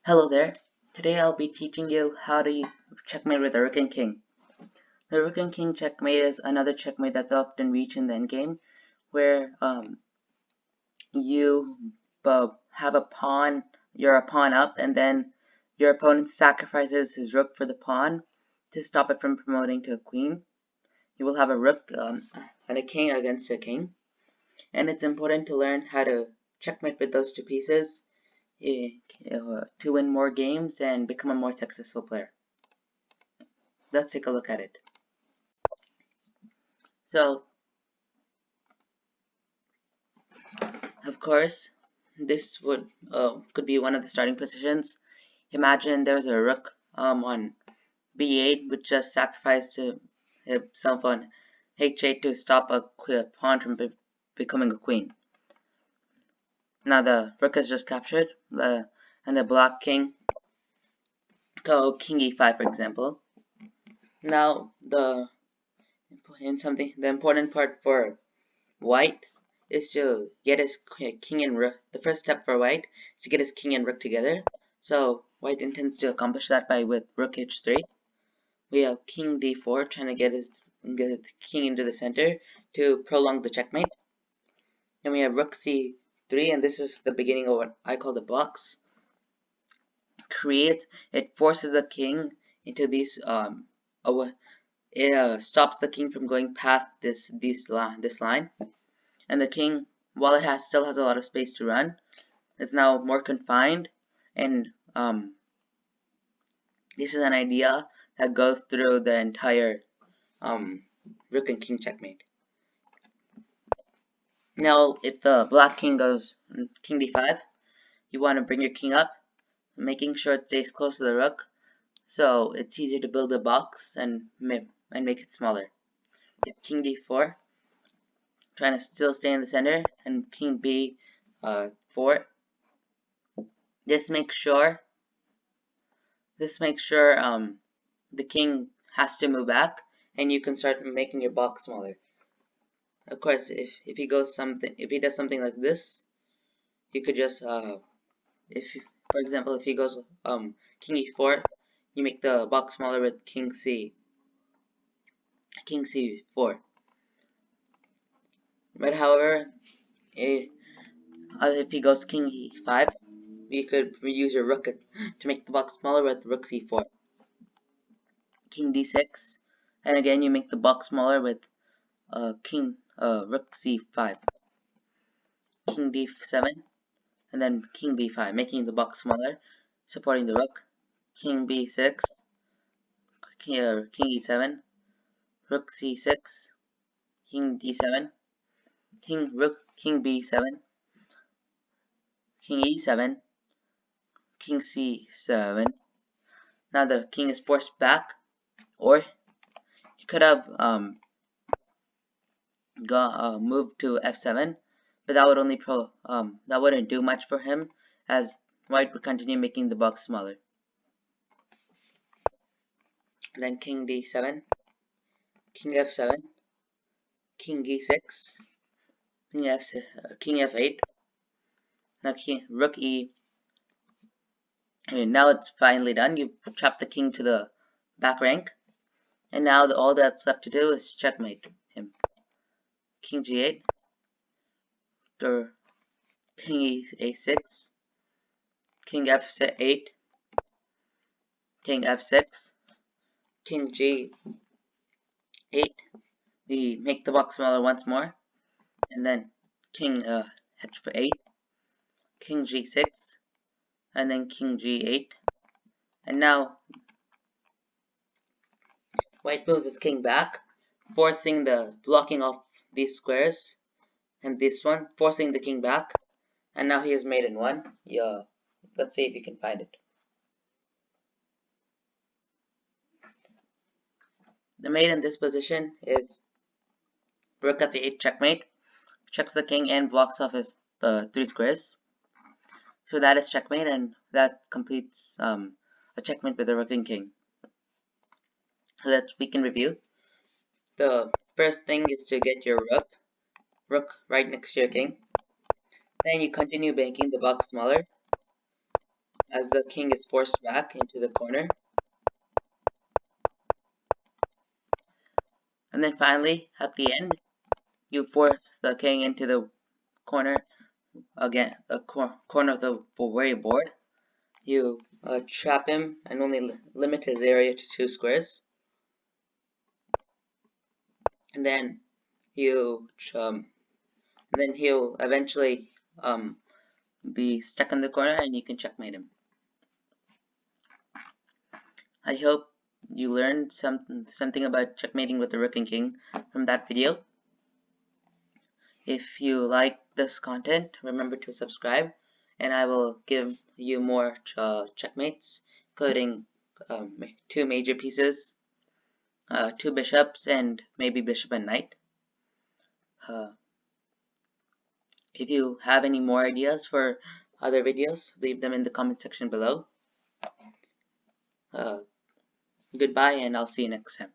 Hello there. Today I'll be teaching you how to checkmate with the Rook and King. The Rook and King checkmate is another checkmate that's often reached in the endgame, where you have a pawn, you're a pawn up, and then your opponent sacrifices his rook for the pawn to stop it from promoting to a queen. You will have a rook and a king against a king, and it's important to learn how to checkmate with those two pieces to win more games and become a more successful player. Let's take a look at it. So, of course, this would could be one of the starting positions. Imagine there's a rook on b8, which just sacrificed himself on h8 to stop a pawn from becoming a queen. Now the rook is just captured, and the black king go king e5, for example. Now the important part for white is to get his king and rook. The first step for white is to get his king and rook together. So white intends to accomplish that by with rook h3. We have king d4 trying to get his king into the center to prolong the checkmate. Then we have rook c3, and this is the beginning of what I call the box. It forces the king into these it stops the king from going past this line, and the king, while it still has a lot of space to run, is now more confined, and this is an idea that goes through the entire rook and king checkmate. Now, if the black king goes king d5, you want to bring your king up, making sure it stays close to the rook, so it's easier to build a box and make it smaller. If king d4, trying to still stay in the center, and king b4. This makes sure the king has to move back, and you can start making your box smaller. Of course, if he does something like this, you could just for example, if he goes king e4, you make the box smaller with king c4. But however, if he goes king e5, you could reuse your rook to make the box smaller with rook c4. King d6, and again you make the box smaller with rook c5. King d7, and then king b5, making the box smaller, supporting the rook. King b6, king e7, rook c6, king d7, king b7, king e7, king c7. Now the king is forced back, or he could have moved to f7, but that would only that wouldn't do much for him, as white would continue making the box smaller. Then king d7, king f7, king e6, king f8. Now rook e. Now it's finally done. You trap the king to the back rank, and now all that's left to do is checkmate him. King g8, or king a6, king f8, king f6, king g8. We make the box smaller once more, and then king h8, king g6, and then king g8. And now white moves his king back, blocking off these squares and this one, forcing the king back. And now he has mate in one. Yeah, let's see if you can find it. The mate in this position is rook f8 checkmate. Checks the king and blocks off the three squares. So that is checkmate, and that completes a checkmate with the rook and king. So that we can review. The first thing is to get your rook right next to your king. Then you continue making the box smaller as the king is forced back into the corner. And then finally, at the end, you force the king into the corner again, a corner of the very board. You trap him and only limit his area to 2 squares. And then you then he'll eventually be stuck in the corner and you can checkmate him. I hope you learned something about checkmating with the rook and king from that video. If you like this content, remember to subscribe, and I will give you more checkmates, including 2 major pieces, 2 bishops, and maybe bishop and knight. If you have any more ideas for other videos, leave them in the comment section below. Goodbye, and I'll see you next time.